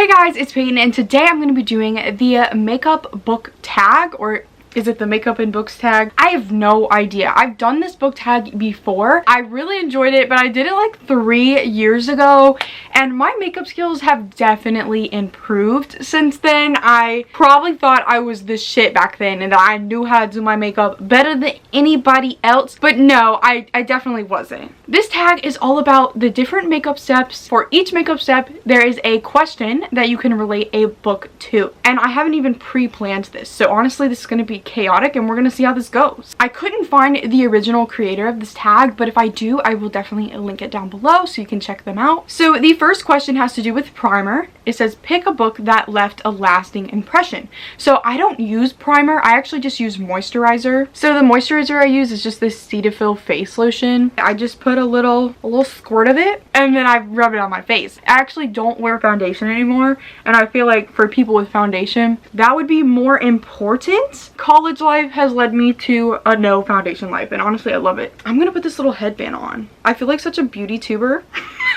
Hey guys, it's Peyton, and today I'm going to be doing the makeup book tag, or is it the makeup and books tag? I have no idea. I've done this book tag before. I really enjoyed it, but I did it like 3 years ago, and my makeup skills have definitely improved since then. I probably thought I was the shit back then and that I knew how to do my makeup better than anybody else, but no, I definitely wasn't. This tag is all about the different makeup steps. For each makeup step, there is a question that you can relate a book to, and I haven't even pre-planned this, so honestly this is going to be chaotic and we're gonna see how this goes. I couldn't find the original creator of this tag, but if I do, I will definitely link it down below so you can check them out. So the first question has to do with primer. It says pick a book that left a lasting impression. So I don't use primer, I actually just use moisturizer. So the moisturizer I use is just this Cetaphil face lotion. I just put a little squirt of it and then I rub it on my face. I actually don't wear foundation anymore, and I feel like for people with foundation that would be more important. College life has led me to a no foundation life, and honestly I love it. I'm gonna put this little headband on. I feel like such a beauty tuber.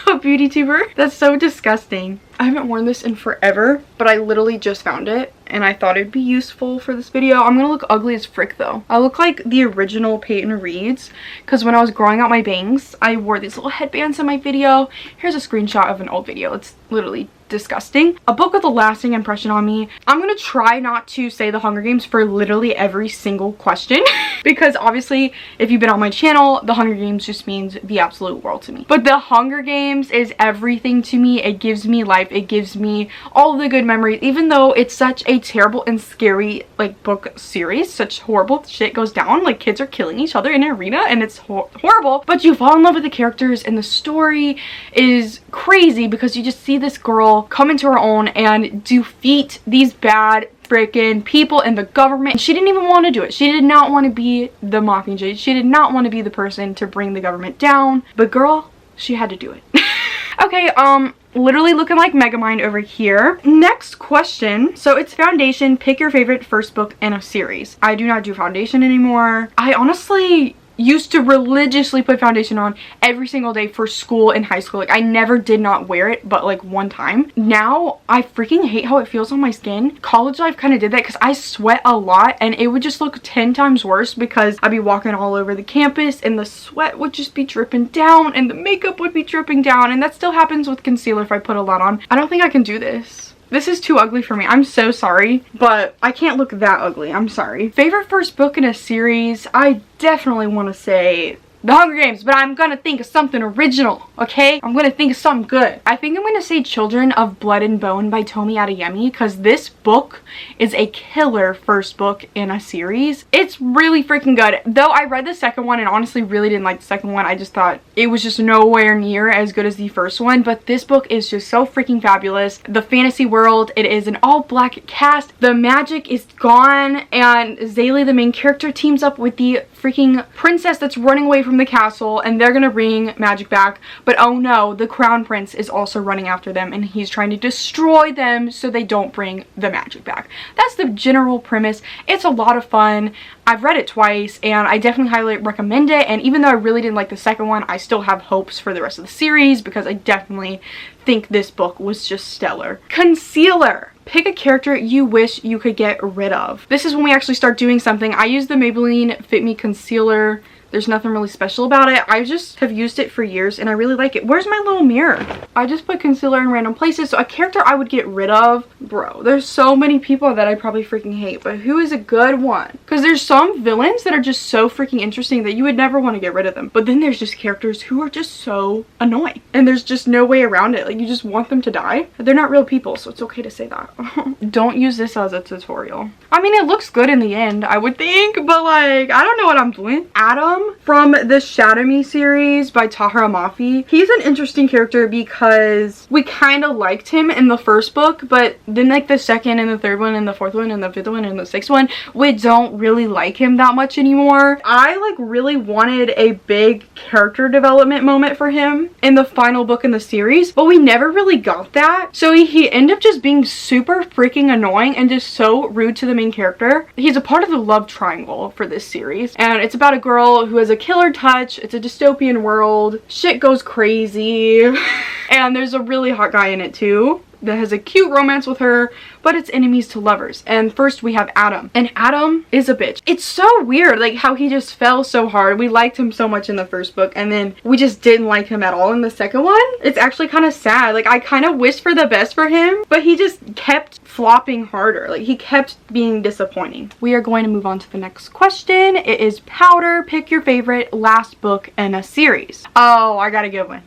A beauty tuber? That's so disgusting. I haven't worn this in forever, but I literally just found it and I thought it'd be useful for this video. I'm gonna look ugly as frick though. I look like the original Peyton Reeds because when I was growing out my bangs, I wore these little headbands in my video. Here's a screenshot of an old video. It's literally disgusting. A book with a lasting impression on me. I'm gonna try not to say the Hunger Games for literally every single question because obviously if you've been on my channel, the Hunger Games just means the absolute world to me. But the Hunger Games is everything to me. It gives me life. It gives me all the good memories, even though it's such a terrible and scary like book series. Such horrible shit goes down, like kids are killing each other in an arena and it's horrible, but you fall in love with the characters and the story is crazy because you just see this girl come into her own and defeat these bad freaking people in the government. She didn't even want to do it. She did not want to be the Mockingjay. She did not want to be the person to bring the government down, but girl, she had to do it. Okay, literally looking like Megamind over here. Next question. So it's foundation. Pick your favorite first book in a series. I do not do foundation anymore. I honestly used to religiously put foundation on every single day for school in high school. Like I never did not wear it but like one time. Now I freaking hate how it feels on my skin. College life kind of did that because I sweat a lot and it would just look 10 times worse because I'd be walking all over the campus and the sweat would just be dripping down and the makeup would be dripping down, and that still happens with concealer if I put a lot on. I don't think I can do this. This is too ugly for me. I'm so sorry, but I can't look that ugly. I'm sorry. Favorite first book in a series? I definitely want to say The Hunger Games, but I'm gonna think of something original, okay? I'm gonna think of something good. I think I'm gonna say Children of Blood and Bone by Tomi Adeyemi because this book is a killer first book in a series. It's really freaking good. Though I read the second one and honestly really didn't like the second one. I just thought it was just nowhere near as good as the first one, but this book is just so freaking fabulous. The fantasy world, it is an all-black cast. The magic is gone, and Zaylee, the main character, teams up with the freaking princess that's running away from the castle, and they're gonna bring magic back, but oh no, the crown prince is also running after them and he's trying to destroy them so they don't bring the magic back. That's the general premise. It's a lot of fun. I've read it twice and I definitely highly recommend it, and even though I really didn't like the second one, I still have hopes for the rest of the series because I definitely think this book was just stellar. Concealer. Pick a character you wish you could get rid of. This is when we actually start doing something. I use the Maybelline Fit Me concealer. There's nothing really special about it. I just have used it for years and I really like it. Where's my little mirror? I just put concealer in random places. So a character I would get rid of, bro, there's so many people that I probably freaking hate, but who is a good one? Because there's some villains that are just so freaking interesting that you would never want to get rid of them. But then there's just characters who are just so annoying and there's just no way around it. Like you just want them to die. They're not real people, so it's okay to say that. Don't use this as a tutorial. I mean, it looks good in the end, I would think, but like, I don't know what I'm doing. Adam from the Shadow Me series by Tahara Mafi. He's an interesting character because we kind of liked him in the first book, but then like the second and the third one and the fourth one and the fifth one and the sixth one, we don't really like him that much anymore. I like really wanted a big character development moment for him in the final book in the series, but we never really got that. So he ended up just being super freaking annoying and just so rude to the main character. He's a part of the love triangle for this series, and it's about a girl who has a killer touch. It's a dystopian world. Shit goes crazy. And there's a really hot guy in it too. that has a cute romance with her, but it's enemies to lovers. And first we have Adam, and Adam is a bitch. It's so weird, like how he just fell so hard. We liked him so much in the first book, and then we just didn't like him at all in the second one. It's actually kind of sad. Like, I kind of wished for the best for him, but he just kept flopping harder. Like, he kept being disappointing. We are going to move on to the next question. It is Powder. Pick your favorite last book in a series. Oh, I got a good one.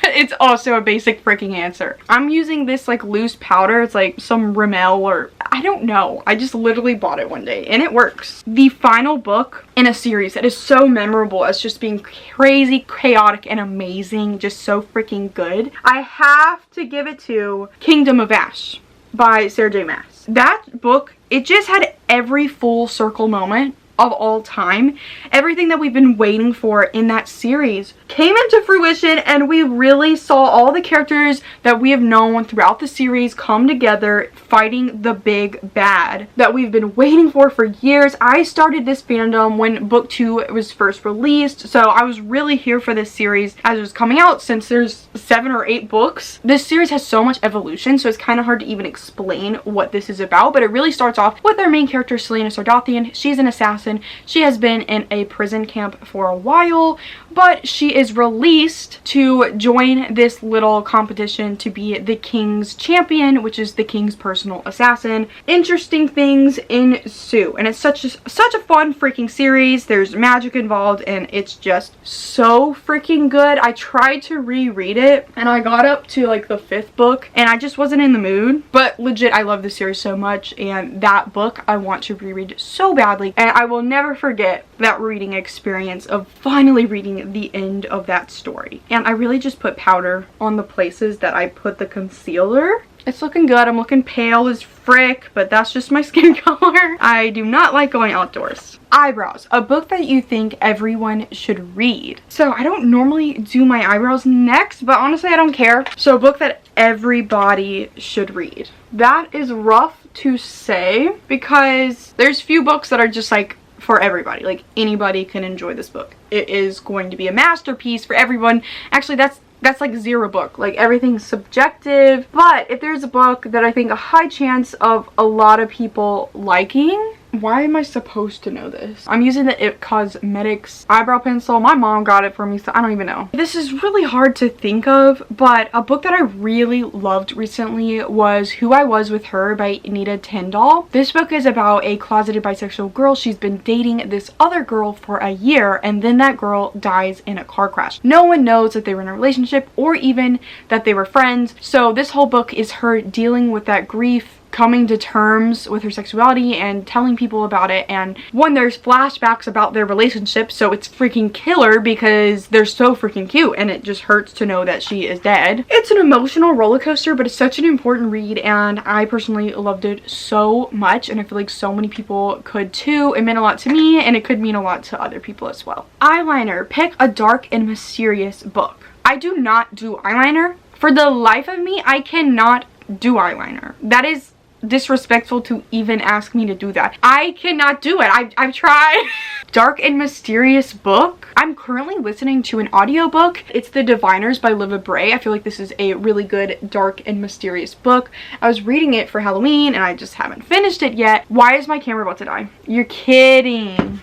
It's also a basic freaking answer. I'm using this like loose powder. It's like some Rimmel, or I don't know. I just literally bought it one day and it works. The final book in a series that is so memorable as just being crazy, chaotic, and amazing. Just so freaking good. I have to give it to Kingdom of Ash by Sarah J. Maas. That book, it just had every full circle moment of all time. Everything that we've been waiting for in that series came into fruition, and we really saw all the characters that we have known throughout the series come together fighting the big bad that we've been waiting for years. I started this fandom when book 2 was first released, so I was really here for this series as it was coming out. Since there's 7 or 8 books, this series has so much evolution, so it's kind of hard to even explain what this is about, but it really starts off with our main character, Selena Sardathian. She's an assassin. She has been in a prison camp for a while, but she is released to join this little competition to be the king's champion, which is the king's personal assassin. Interesting things ensue, and it's such a fun freaking series. There's magic involved, and it's just so freaking good. I tried to reread it, and I got up to like the 5th book, and I just wasn't in the mood. But legit, I love this series so much, and that book I want to reread so badly, and I will never forget that reading experience of finally reading the end of that story. And I really just put powder on the places that I put the concealer. It's looking good. I'm looking pale as frick, but that's just my skin color. I do not like going outdoors. Eyebrows, a book that you think everyone should read. So I don't normally do my eyebrows next, but honestly I don't care. So a book that everybody should read. That is rough to say because there's few books that are just like for everybody. Like, anybody can enjoy this book. It is going to be a masterpiece for everyone. Actually, that's like zero book. Like, everything's subjective. But if there's a book that I think a high chance of a lot of people liking, why am I supposed to know this? I'm using the It Cosmetics eyebrow pencil. My mom got it for me, so I don't even know. This is really hard to think of, but a book that I really loved recently was Who I Was With Her by Anita Tindall. This book is about a closeted bisexual girl. She's been dating this other girl for a year, and then that girl dies in a car crash. No one knows that they were in a relationship or even that they were friends. So this whole book is her dealing with that grief, coming to terms with her sexuality and telling people about it. And one, there's flashbacks about their relationship, so it's freaking killer because they're so freaking cute, and it just hurts to know that she is dead. It's an emotional roller coaster, but it's such an important read, and I personally loved it so much, and I feel like so many people could too. It meant a lot to me, and it could mean a lot to other people as well. Eyeliner, pick a dark and mysterious book. I do not do eyeliner. For the life of me, I cannot do eyeliner. That is disrespectful to even ask me to do that. I cannot do it. I've tried. Dark and mysterious book. I'm currently listening to an audiobook. It's The Diviners by Liva Bray. I feel like this is a really good dark and mysterious book. I was reading it for Halloween and I just haven't finished it yet. Why is my camera about to die? You're kidding.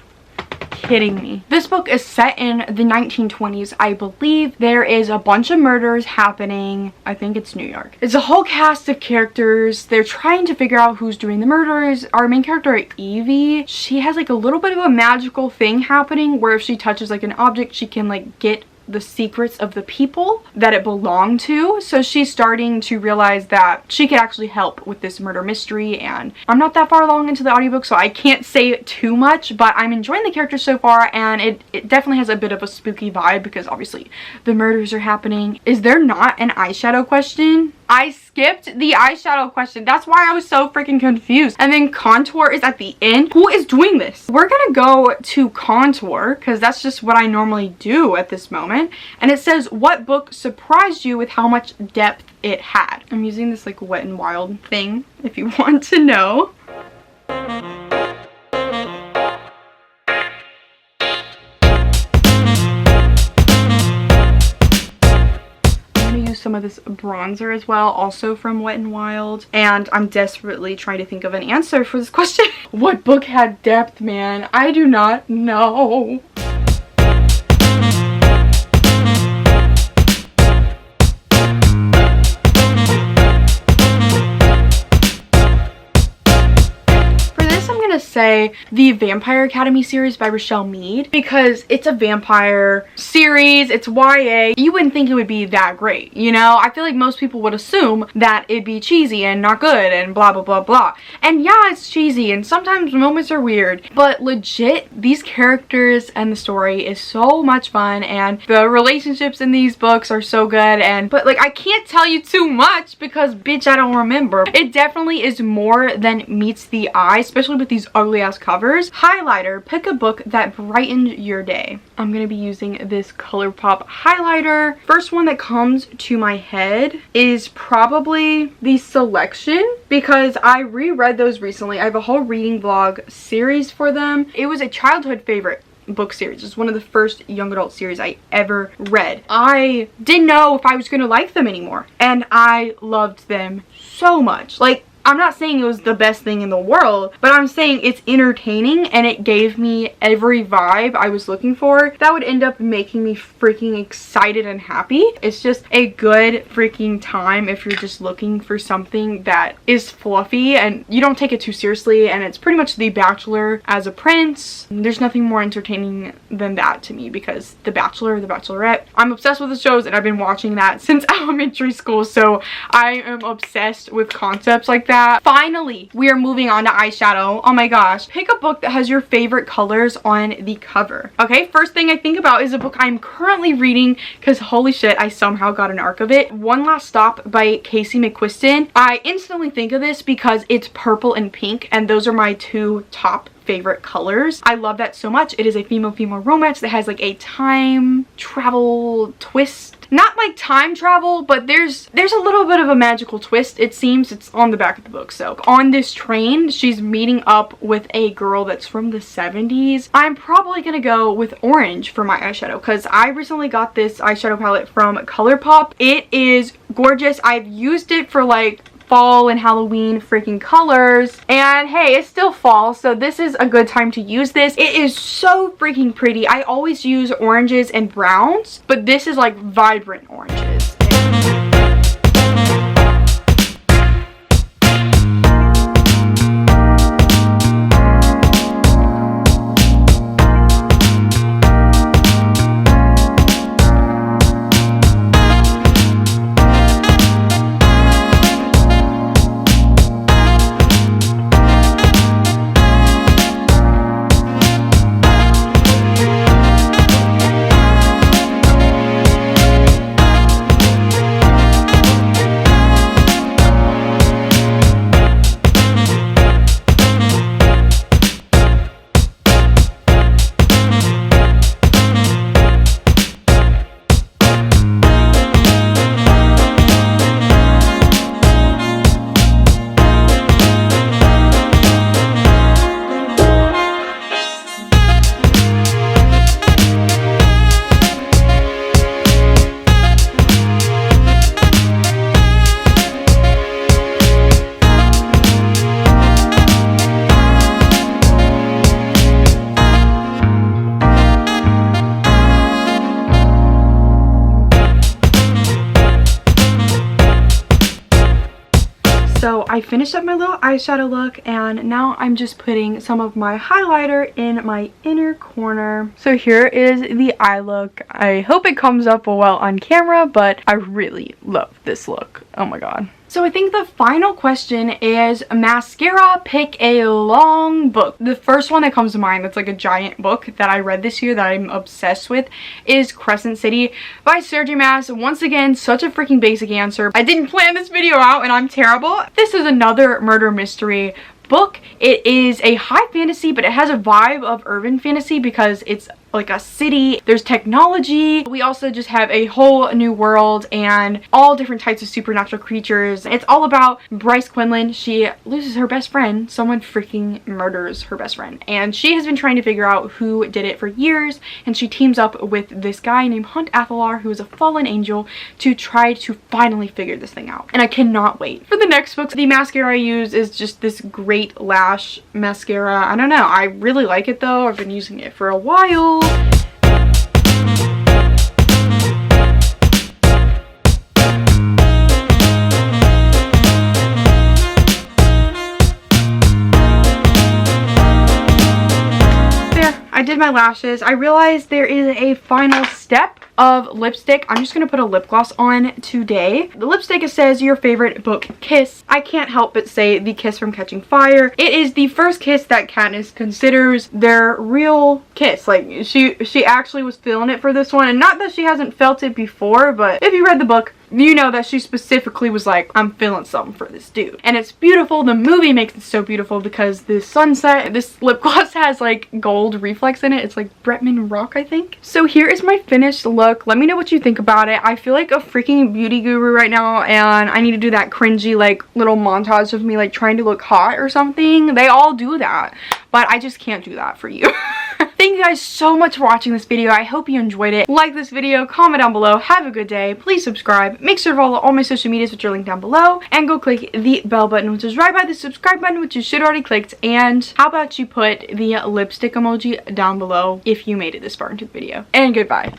Kidding me. This book is set in the 1920s, I believe. There is a bunch of murders happening. I think it's New York. It's a whole cast of characters. They're trying to figure out who's doing the murders. Our main character, Evie, she has like a little bit of a magical thing happening where if she touches like an object, she can like get the secrets of the people that it belonged to. So she's starting to realize that she could actually help with this murder mystery, and I'm not that far along into the audiobook, so I can't say too much, but I'm enjoying the characters so far, and it definitely has a bit of a spooky vibe because obviously the murders are happening. Is there not an eyeshadow question? I skipped the eyeshadow question. That's why I was so freaking confused. And then contour is at the end. Who is doing this? We're gonna go to contour because that's just what I normally do at this moment. And it says, what book surprised you with how much depth it had? I'm using this like Wet n Wild thing if you want to know. some some of this bronzer as well, also from Wet n Wild. And I'm desperately trying to think of an answer for this question. What book had depth, man? I do not know. Say the Vampire Academy series by Rochelle Mead, because it's a vampire series, it's YA. You wouldn't think it would be that great, you know? I feel like most people would assume that it'd be cheesy and not good and blah blah blah blah. And yeah, it's cheesy and sometimes moments are weird, but legit, these characters and the story is so much fun, and the relationships in these books are so good. And but like, I can't tell you too much because bitch, I don't remember. It definitely is more than meets the eye, especially with these ugly ass covers. Highlighter, pick a book that brightened your day. I'm gonna be using this ColourPop highlighter. First one that comes to my head is probably The Selection, because I reread those recently. I have a whole reading vlog series for them. It was a childhood favorite book series. It's one of the first young adult series I ever read. I didn't know if I was gonna like them anymore, and I loved them so much. Like, I'm not saying it was the best thing in the world, but I'm saying it's entertaining and it gave me every vibe I was looking for that would end up making me freaking excited and happy. It's just a good freaking time if you're just looking for something that is fluffy and you don't take it too seriously, and it's pretty much The Bachelor as a prince. There's nothing more entertaining than that to me, because The Bachelor, The Bachelorette, I'm obsessed with the shows and I've been watching that since elementary school, so I am obsessed with concepts like that. Finally, we are moving on to eyeshadow. Oh my gosh. Pick a book that has your favorite colors on the cover. Okay, first thing I think about is a book I'm currently reading, because holy shit, I somehow got an arc of it. One Last Stop by Casey McQuiston. I instantly think of this because it's purple and pink, and those are my two top favorite colors. I love that so much. It is a female romance that has like a time travel twist. Not like time travel, but there's a little bit of a magical twist. It seems, it's on the back of the book. So on this train, she's meeting up with a girl that's from the 70s. I'm probably gonna go with orange for my eyeshadow, because I recently got this eyeshadow palette from ColourPop. It is gorgeous. I've used it for like fall and Halloween freaking colors, and hey, it's still fall, so this is a good time to use this. It is so freaking pretty. I always use oranges and browns, but this is like vibrant oranges. So I finished up my little eyeshadow look, and now I'm just putting some of my highlighter in my inner corner. So here is the eye look. I hope it comes up well on camera, but I really love this look. Oh my god. So I think the final question is mascara, pick a long book. The first one that comes to mind that's like a giant book that I read this year that I'm obsessed with is Crescent City by Sarah J Maas. Once again, such a freaking basic answer. I didn't plan this video out and I'm terrible. This is another murder mystery book. It is a high fantasy, but it has a vibe of urban fantasy because it's like a city. There's technology. We also just have a whole new world and all different types of supernatural creatures. It's all about Bryce Quinlan. She loses her best friend. Someone freaking murders her best friend, and she has been trying to figure out who did it for years, and she teams up with this guy named Hunt Athalar, who is a fallen angel, to try to finally figure this thing out. And I cannot wait for the next books. The mascara I use is just this great lash mascara. I don't know, I really like it though. I've been using it for a while. I did my lashes. I realized there is a final step of lipstick. I'm just gonna put a lip gloss on today. The lipstick, it says your favorite book kiss. I can't help but say the kiss from Catching Fire. It is the first kiss that Katniss considers their real kiss. Like she actually was feeling it for this one, and not that she hasn't felt it before, but if you read the book, you know that she specifically was like, I'm feeling something for this dude. And it's beautiful. The movie makes it so beautiful because this sunset, this lip gloss has like gold reflex in it. It's like Bretman Rock, I think. So here is my finished look. Let me know what you think about it. I feel like a freaking beauty guru right now, and I need to do that cringy like little montage of me like trying to look hot or something. They all do that, but I just can't do that for you. Thank you guys so much for watching this video. I hope you enjoyed it. Like this video, comment down below, have a good day, please subscribe, make sure to follow all my social medias which are linked down below, and go click the bell button which is right by the subscribe button which you should already clicked. And how about you put the lipstick emoji down below if you made it this far into the video. And goodbye.